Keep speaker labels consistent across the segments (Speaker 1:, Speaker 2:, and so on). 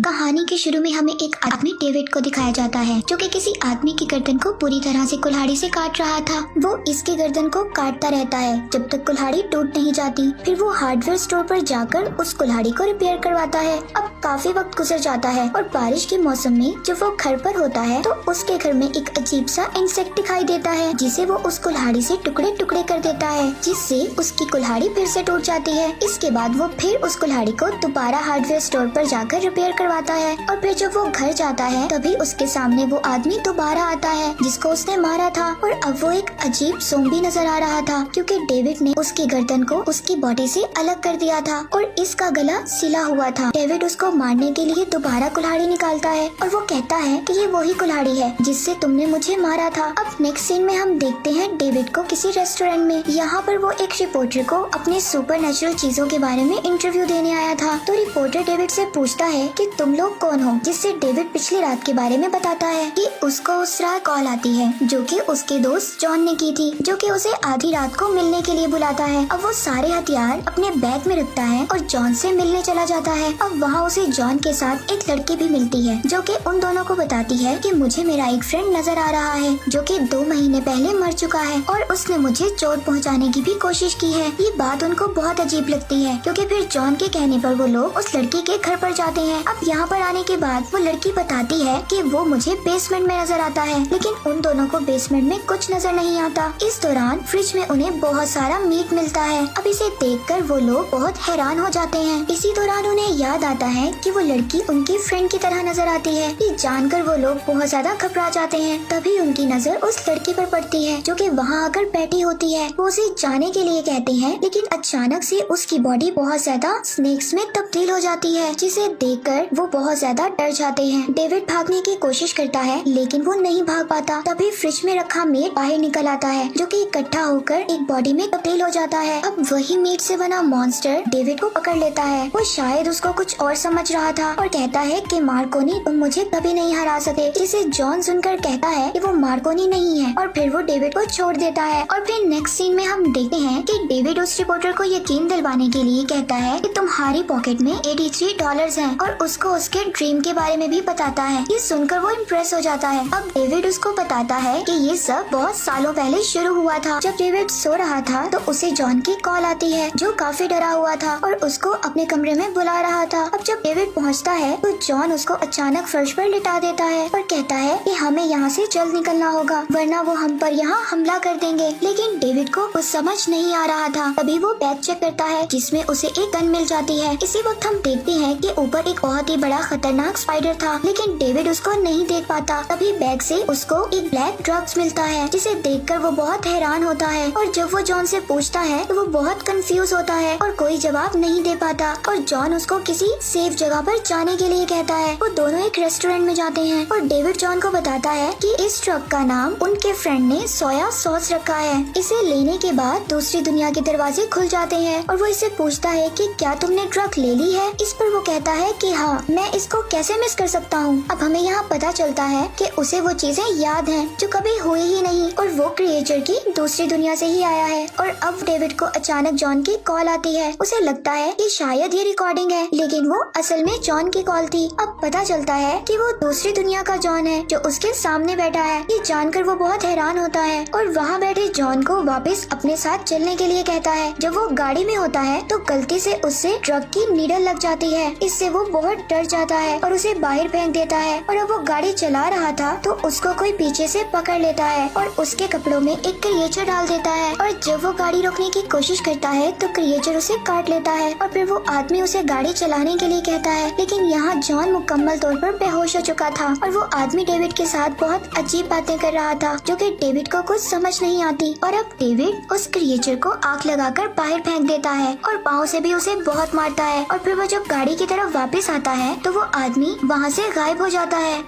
Speaker 1: कहानी के शुरू में हमें एक आदमी डेविड को दिखाया जाता है जो कि किसी आदमी की गर्दन को पूरी तरह से कुल्हाड़ी से काट रहा था। वो इसकी गर्दन को काटता रहता है जब तक कुल्हाड़ी टूट नहीं जाती। फिर वो हार्डवेयर स्टोर पर जाकर उस कुल्हाड़ी को रिपेयर करवाता है। अब काफी वक्त गुजर जाता है और बारिश के मौसम में जब वो घर पर होता है तो उसके घर में एक अजीब सा इंसेक्ट दिखाई देता है जिसे वो उस कुल्हाड़ी से टुकड़े टुकड़े कर देता है, जिससे उसकी कुल्हाड़ी फिर से टूट जाती है। इसके बाद वो फिर उस कुल्हाड़ी को दोबारा हार्डवेयर स्टोर पर जाकर रिपेयर करवाता है और फिर जब वो घर जाता है तभी उसके सामने वो आदमी दोबारा आता है जिसको उसने मारा था। और अब वो एक अजीब ज़ॉम्बी नजर आ रहा था क्योंकि डेविड ने उसकी गर्दन को उसकी बॉडी से अलग कर दिया था और इसका गला सिला हुआ था। डेविड उसको मारने के लिए दोबारा कुल्हाड़ी निकालता है और वो कहता है कि ये वही कुल्हाड़ी है जिससे तुमने मुझे मारा था। अब नेक्स्ट सीन में हम देखते हैं डेविड को किसी रेस्टोरेंट में। यहाँ पर वो एक रिपोर्टर को अपने सुपरनेचुरल चीजों के बारे में इंटरव्यू देने आया था। तो रिपोर्टर डेविड से पूछता है कि तुम लोग कौन हो, जिससे डेविड पिछली रात के बारे में बताता है कि उसको उस रात कॉल आती है जो कि उसके दोस्त जॉन ने की थी, जो कि उसे आधी रात को मिलने के लिए बुलाता है। अब वो सारे हथियार अपने बैग में रखता है और जॉन से मिलने चला जाता है। अब वहाँ उसे जॉन के साथ एक लड़की भी मिलती है जो कि उन दोनों को बताती है कि मुझे मेरा एक फ्रेंड नजर आ रहा है जो कि 2 महीने पहले मर चुका है और उसने मुझे चोट पहुँचाने की भी कोशिश की है। ये बात उनको बहुत अजीब लगती है क्योंकि फिर जॉन के कहने पर वो लोग उस लड़की के घर पर जाते हैं। अब यहाँ पर आने के बाद वो लड़की बताती है कि वो मुझे बेसमेंट में नजर आता है, लेकिन उन दोनों को बेसमेंट में कुछ नजर नहीं आता। इस दौरान फ्रिज में उन्हें बहुत सारा मीट मिलता है। अब इसे देखकर वो लोग बहुत हैरान हो जाते हैं। इसी दौरान उन्हें याद आता है कि वो लड़की उनकी फ्रेंड की तरह नजर आती है। ये जानकर वो लोग बहुत ज्यादा घबरा जाते हैं। तभी उनकी नजर उस लड़की पर पड़ती है जो कि वहाँ आकर बैठी होती है। वो उसे जाने के लिए कहते हैं, लेकिन अचानक से उसकी बॉडी बहुत ज्यादा स्नेक्स में तब्दील हो जाती है, जिसे देखकर वो बहुत ज्यादा डर जाते हैं। डेविड भागने की कोशिश करता है लेकिन वो नहीं भाग पाता। तभी फ्रिज में रखा मीट बाहर निकल आता है जो कि इकट्ठा होकर एक बॉडी में तब्दील हो जाता है। अब वही मीट से बना मॉन्स्टर डेविड को पकड़ लेता है। वो शायद उसको कुछ और समझ रहा था और कहता है कि मार्कोनी तुम मुझे कभी नहीं हरा सके, जिसे जॉन सुनकर कहता है कि वो मार्कोनी नहीं है और फिर वो डेविड को छोड़ देता है। और फिर नेक्स्ट सीन में हम देखते हैं कि डेविड उस रिपोर्टर को यकीन दिलवाने के लिए कहता है कि तुम्हारी पॉकेट में $83 हैं और उसको उसके ड्रीम के बारे में भी बताता है। ये सुनकर वो इम्प्रेस हो जाता है। अब डेविड उसको बताता है कि ये सब बहुत सालों पहले शुरू हुआ था। जब डेविड सो रहा था तो उसे जॉन की कॉल आती है जो काफी डरा हुआ था और उसको अपने कमरे में बुला रहा था। अब जब डेविड पहुंचता है तो जॉन उसको अचानक फर्श पर लिटा देता है और कहता है कि हमें यहाँ से जल्द निकलना होगा वरना वो हम पर यहाँ हमला कर देंगे। लेकिन डेविड को कुछ समझ नहीं आ रहा था। तभी वो बैग चेक करता है जिसमें उसे एक गन मिल जाती है। इसी वक्त हम देखते हैं कि ऊपर एक बहुत ही बड़ा खतरनाक स्पाइडर था, लेकिन डेविड उसको नहीं देख पाता। तभी बैग से उसको एक ब्लैक ड्रग्स मिलता है जिसे देखकर वो बहुत हैरान होता है और जब वो जॉन से पूछता है तो वो बहुत कंफ्यूज होता है और कोई जवाब नहीं दे पाता। और जॉन उसको किसी सेफ जगह पर जाने के लिए कहता है। वो दोनों एक रेस्टोरेंट में जाते हैं और डेविड जॉन को बताता है कि इस ड्रग का नाम उनके फ्रेंड ने सोया सॉस रखा है। इसे लेने के बाद दूसरी दुनिया के दरवाजे खुल जाते हैं और वो इसे पूछता है कि क्या तुमने ड्रग ले ली है। इस पर वो कहता है कि हाँ, मैं इसको कैसे मिस कर सकता हूँ। अब हमें यहाँ पता चलता है कि उसे वो चीजें याद हैं जो कभी हुई ही नहीं और वो क्रिएचर की दूसरी दुनिया से ही आया है। और अब डेविड को अचानक जॉन की कॉल आती है। उसे लगता है कि शायद ये रिकॉर्डिंग है, लेकिन वो असल में जॉन की कॉल थी। अब पता चलता है कि वो दूसरी दुनिया का जॉन है जो उसके सामने बैठा है। ये जानकर वो बहुत हैरान होता है और वहाँ बैठे जॉन को वापस अपने साथ चलने के लिए कहता है। जब वो गाड़ी में होता है तो गलती से उससे ड्रग की नीडल लग जाती है। इससे वो बहुत डर जाता है और उसे बाहर फेंक देता है। और अब वो गाड़ी चला रहा था तो उसको कोई पीछे से पकड़ लेता है और उसके कपड़ों में एक क्रिएचर डाल देता है। और जब वो गाड़ी रोकने की कोशिश करता है तो क्रिएचर उसे काट लेता है और फिर वो आदमी उसे गाड़ी चलाने के लिए कहता है। लेकिन यहाँ जॉन मुकम्मल तौर पर बेहोश हो चुका था और वो आदमी डेविड के साथ बहुत अजीब बातें कर रहा था जो कि डेविड को कुछ समझ नहीं आती। और अब डेविड उस क्रिएचर को आग लगाकर बाहर फेंक देता है और पाँव से भी उसे बहुत मारता है। और फिर वो जब गाड़ी की तरफ वापस आता है तो वो आदमी वहाँ से गायब हो जाता है।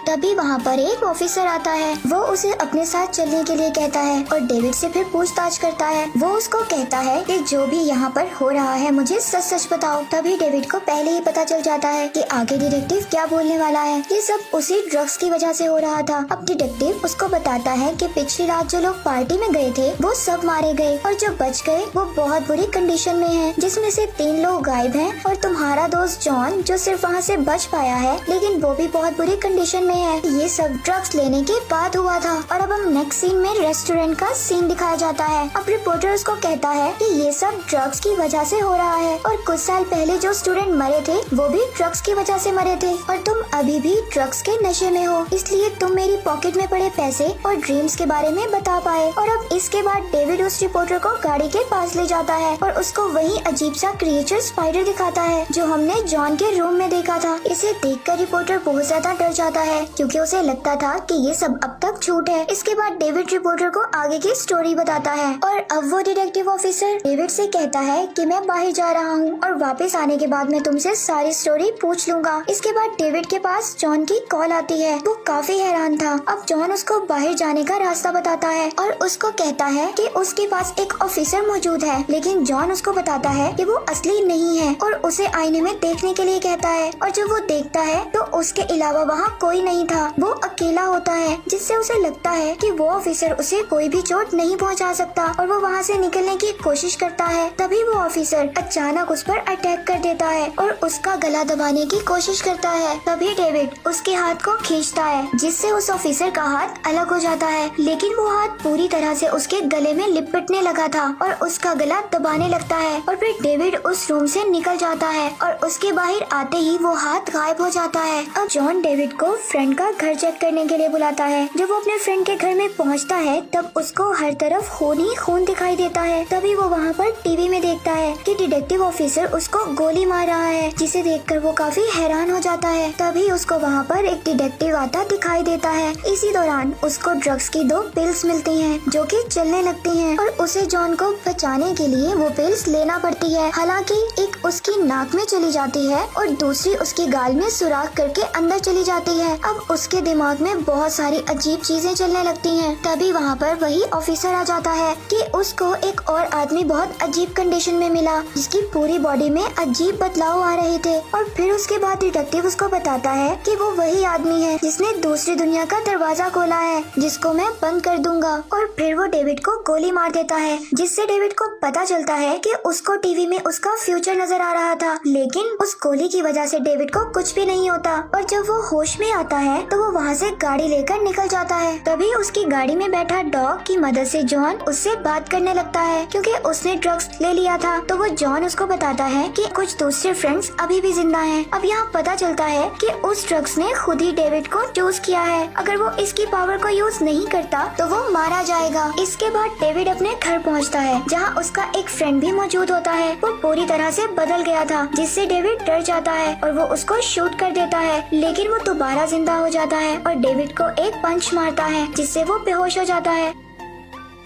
Speaker 1: तभी वहाँ पर एक ऑफिसर आता है। वो उसे अपने साथ चलने के लिए कहता है और डेविड से फिर पूछताछ करता है। वो उसको कहता है कि जो भी यहाँ पर हो रहा है मुझे सच सच बताओ। तभी डेविड को पहले ही पता चल जाता है कि आगे डिटेक्टिव क्या बोलने वाला है। ये सब उसी ड्रग्स की वजह से हो रहा था। अब डिटेक्टिव उसको बताता है कि पिछली रात जो लोग पार्टी में गए थे वो सब मारे गए और जो बच गए वो बहुत बुरी कंडीशन में हैं, जिसमें से 3 लोग गायब हैं और तुम्हारा दोस्त जॉन जो सिर्फ वहाँ से बच पाया है लेकिन वो भी बहुत बुरी कंडीशन में है। ये सब ड्रग्स लेने के बाद हुआ था। और अब हम नेक्स्ट सीन में रेस्टोरेंट का सीन दिखाया जाता है। अब रिपोर्टर उसको कहता है कि ये सब ड्रग्स की वजह से हो रहा है और कुछ साल पहले जो स्टूडेंट मरे थे वो भी ड्रग्स की वजह से मरे थे और तुम अभी भी ड्रग्स के नशे में हो, इसलिए तुम मेरी पॉकेट में पड़े पैसे और ड्रीम्स के बारे में बता पाए। और अब इसके बाद डेविड उस रिपोर्टर को गाड़ी के पास ले जाता है और उसको वही अजीब सा क्रिएचर स्पाइडर दिखाता है जो हमने जॉन के रूम में देखा था। इसे देखकर रिपोर्टर बहुत ज्यादा डर जाता है क्योंकि उसे लगता था कि ये सब अब तक झूठ है। इसके बाद डेविड रिपोर्टर को आगे की स्टोरी बताता है और अब वो डिटेक्टिव ऑफिसर डेविड से कहता है कि मैं बाहर जा रहा हूँ और वापस आने के बाद मैं तुमसे सारी स्टोरी पूछ लूंगा। इसके बाद डेविड के पास जॉन की कॉल आती है। वो काफी हैरान था। अब जॉन उसको बाहर जाने का रास्ता बताता है और उसको कहता है कि उसके पास एक ऑफिसर मौजूद है, लेकिन जॉन उसको बताता है कि वो असली नहीं है और उसे आईने में देखने के लिए कहता है। और जब वो देखता है तो उसके अलावा वहाँ कोई नहीं था, वो अकेला होता है, जिससे उसे लगता है कि वो ऑफिसर उसे कोई भी चोट नहीं पहुँचा सकता और वो वहाँ से निकलने की कोशिश करता है। तभी वो ऑफिसर अचानक उस पर अटैक कर देता है और उसका गला दबाने की कोशिश करता है। तभी डेविड उसके हाथ को खींचता है जिससे उस ऑफिसर का हाथ अलग हो जाता है, लेकिन वो हाथ पूरी तरह से उसके गले में लिपटने लगा था और उसका गला दबाने लगता है। और फिर डेविड उस रूम से निकल जाता है और उसके बाहर आते ही वो हाथ गायब हो जाता है। अब जॉन डेविड को फ्रेंड का घर चेक करने के लिए बुलाता है। जब वो अपने फ्रेंड के घर में पहुंचता है तब उसको हर तरफ खून ही खून दिखाई देता है। तभी वो वहाँ पर टीवी में देखता है कि डिटेक्टिव ऑफिसर उसको गोली मार रहा है, जिसे देखकर वो काफी हैरान हो जाता है। तभी उसको वहाँ पर एक डिटेक्टिव आता दिखाई देता है। इसी दौरान उसको ड्रग्स की 2 पिल्स मिलती हैं जो कि चलने लगती हैं और उसे जॉन को बचाने के लिए वो पिल्स लेना पड़ती है। हालांकि एक उसकी नाक में चली जाती है और दूसरी उसकी गाल में सुराख करके अंदर चली जाती है। अब उसके दिमाग में बहुत सारी अजीब चीजें चलने लगती हैं। तभी वहाँ पर वही ऑफिसर आ जाता है कि उसको एक और आदमी बहुत अजीब कंडीशन में मिला जिसकी पूरी बॉडी में अजीब बदलाव आ रहे थे। और फिर उसके बाद डिटेक्टिव उसको बताता है कि वो वही आदमी है जिसने दूसरी दुनिया का दरवाजा खोला है, जिसको मैं बंद कर दूंगा। और फिर वो डेविड को गोली मार देता है, जिससे डेविड को पता चलता है कि उसको टीवी में उसका फ्यूचर नजर आ रहा था, लेकिन उस गोली की वजह से डेविड को कुछ भी नहीं होता। और जब वो होश में आता है तो वो वहाँ से गाड़ी लेकर निकल जाता है। तभी उसकी गाड़ी में बैठा डॉग की मदद से जॉन उससे बात करने लगता है क्योंकि उसने ड्रग्स ले लिया था। तो वो जॉन उसको बताता है कि कुछ दूसरे फ्रेंड्स अभी भी जिंदा हैं। अब यहाँ पता चलता है कि उस ड्रग्स ने खुद ही डेविड को चूज किया है। अगर वो इसकी पावर को यूज नहीं करता तो वो मारा जाएगा। इसके बाद डेविड अपने घर पहुँचता है जहाँ उसका एक फ्रेंड भी मौजूद होता है। वो पूरी तरह से बदल गया था, जिससे डेविड डर जाता है और वो उसको शूट कर देता है, लेकिन वो दोबारा जिंदा हो जाता है और डेविड को एक पंच मारता है जिससे वो बेहोश हो जाता है।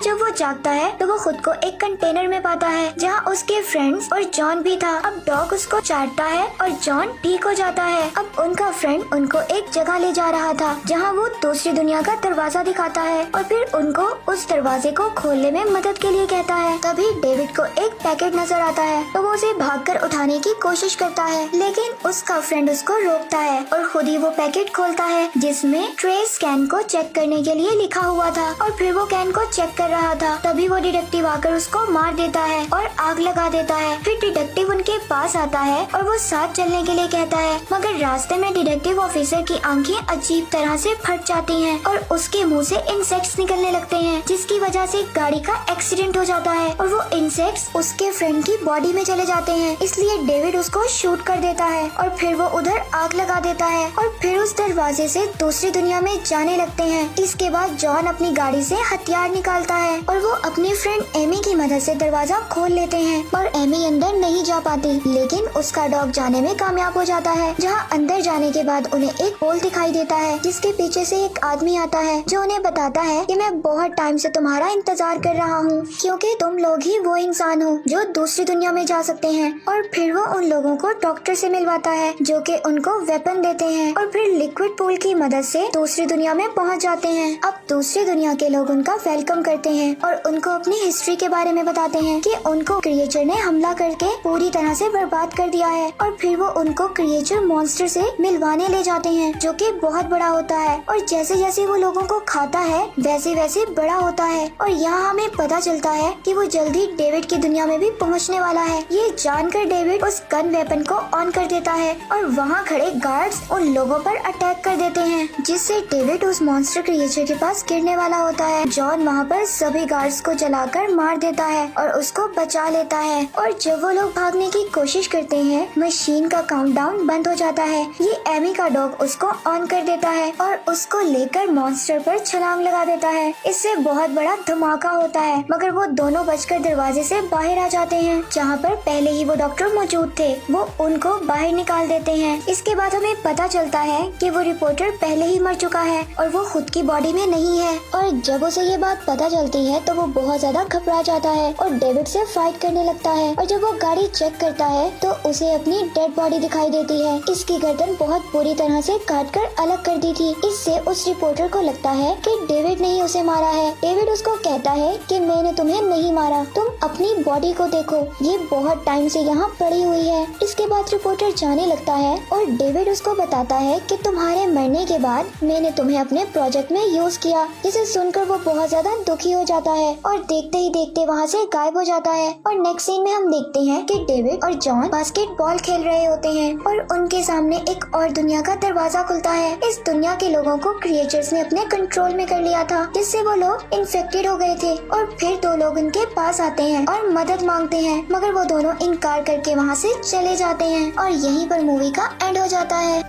Speaker 1: जब वो जागता है तो वो खुद को एक कंटेनर में पाता है जहाँ उसके फ्रेंड्स और जॉन भी था। अब डॉग उसको चाटता है और जॉन ठीक हो जाता है। अब उनका फ्रेंड उनको एक जगह ले जा रहा था जहाँ वो दूसरी दुनिया का दरवाजा दिखाता है और फिर उनको उस दरवाजे को खोलने में मदद के लिए कहता है। तभी डेविड को एक पैकेट नजर आता है तो वो उसे भागकर उठाने की कोशिश करता है, लेकिन उसका फ्रेंड उसको रोकता है और खुद ही वो पैकेट खोलता है जिसमें ट्रेस कैन को चेक करने के लिए लिखा हुआ था। और फिर वो कैन को चेक कर रहा था। तभी वो डिटेक्टिव आकर उसको मार देता है और आग लगा देता है। फिर डिटेक्टिव उनके पास आता है और वो साथ चलने के लिए कहता है, मगर रास्ते में डिटेक्टिव ऑफिसर की आंखें अजीब तरह से फट जाती हैं और उसके मुंह से इंसेक्ट्स निकलने लगते हैं, जिसकी वजह से गाड़ी का एक्सीडेंट हो जाता है और वो इंसेक्ट्स उसके फ्रेंड की बॉडी में चले जाते हैं। इसलिए डेविड उसको शूट कर देता है और फिर वो उधर आग लगा देता है और फिर उस दरवाजे से दूसरी दुनिया में जाने लगते हैं। इसके बाद जॉन अपनी गाड़ी से हथियार निकालता है है और वो अपने फ्रेंड एमी की मदद से दरवाजा खोल लेते हैं और एमी अंदर नहीं जा पाती, लेकिन उसका डॉग जाने में कामयाब हो जाता है। जहाँ अंदर जाने के बाद उन्हें एक पोल दिखाई देता है जिसके पीछे से एक आदमी आता है जो उन्हें बताता है कि मैं बहुत टाइम से तुम्हारा इंतजार कर रहा हूँ, क्योंकि तुम लोग ही वो इंसान हो जो दूसरी दुनिया में जा सकते हैं। और फिर वो उन लोगों को डॉक्टर से मिलवाता है जो कि उनको वेपन देते हैं और फिर लिक्विड पूल की मदद से दूसरी दुनिया में पहुंच जाते हैं। अब दूसरी दुनिया के लोग उनका वेलकम करते हैं और उनको अपनी हिस्ट्री के बारे में बताते हैं कि उनको क्रिएचर ने हमला करके पूरी तरह से बर्बाद कर दिया है। और फिर वो उनको क्रिएचर मॉन्स्टर से मिलवाने ले जाते हैं जो कि बहुत बड़ा होता है और जैसे जैसे वो लोगों को खाता है वैसे वैसे बड़ा होता है। और यहाँ हमें पता चलता है कि वो जल्दी डेविड की दुनिया में भी पहुँचने वाला है। ये जानकर डेविड उस गन वेपन को ऑन कर देता है और वहाँ खड़े गार्ड्स उन लोगों पर अटैक कर देते हैं, जिससे डेविड उस मॉन्स्टर क्रिएचर के पास गिरने वाला होता है। जॉन वहाँ पर सभी गार्ड्स को जलाकर मार देता है और उसको बचा लेता है। और जब वो लोग भागने की कोशिश करते हैं मशीन का काउंटडाउन बंद हो जाता है। ये एमी का डॉग उसको ऑन कर देता है और उसको लेकर मॉन्स्टर पर छलांग लगा देता है। इससे बहुत बड़ा धमाका होता है, मगर वो दोनों बचकर दरवाजे से बाहर आ जाते हैं। जहाँ पर पहले ही वो डॉक्टर मौजूद थे वो उनको बाहर निकाल देते हैं। इसके बाद हमें पता चलता है कि वो रिपोर्टर पहले ही मर चुका है और वो खुद की बॉडी में नहीं है। और जब उसे ये बात पता चलती है तो वो बहुत ज्यादा घबरा जाता है और डेविड से फाइट करने लगता है। और जब वो गाड़ी चेक करता है तो उसे अपनी डेड बॉडी दिखाई देती है। इसकी गर्दन बहुत बुरी तरह से काटकर अलग कर दी थी। इससे उस रिपोर्टर को लगता है कि डेविड ने ही उसे मारा है। डेविड उसको कहता है कि मैंने तुम्हें नहीं मारा, तुम अपनी बॉडी को देखो, ये बहुत टाइम से यहाँ पड़ी हुई है। इसके बाद रिपोर्टर जाने लगता है और डेविड उसको बताता है कि तुम्हारे मरने के बाद मैंने तुम्हें अपने प्रोजेक्ट में यूज किया। जिसे सुनकर वो बहुत ज्यादा दुखी हो जाता है और देखते ही देखते वहाँ से गायब हो जाता है। और नेक्स्ट सीन में हम देखते हैं कि डेविड और जॉन बास्केटबॉल खेल रहे होते हैं और उनके सामने एक और दुनिया का दरवाजा खुलता है। इस दुनिया के लोगों को क्रिएचर्स ने अपने कंट्रोल में कर लिया था, जिससे वो लोग इन्फेक्टेड हो गए थे। और फिर दो लोग उनके पास आते हैं और मदद मांगते हैं, मगर वो दोनों इनकार करके वहाँ से चले जाते हैं और यहीं पर मूवी का एंड हो जाता है।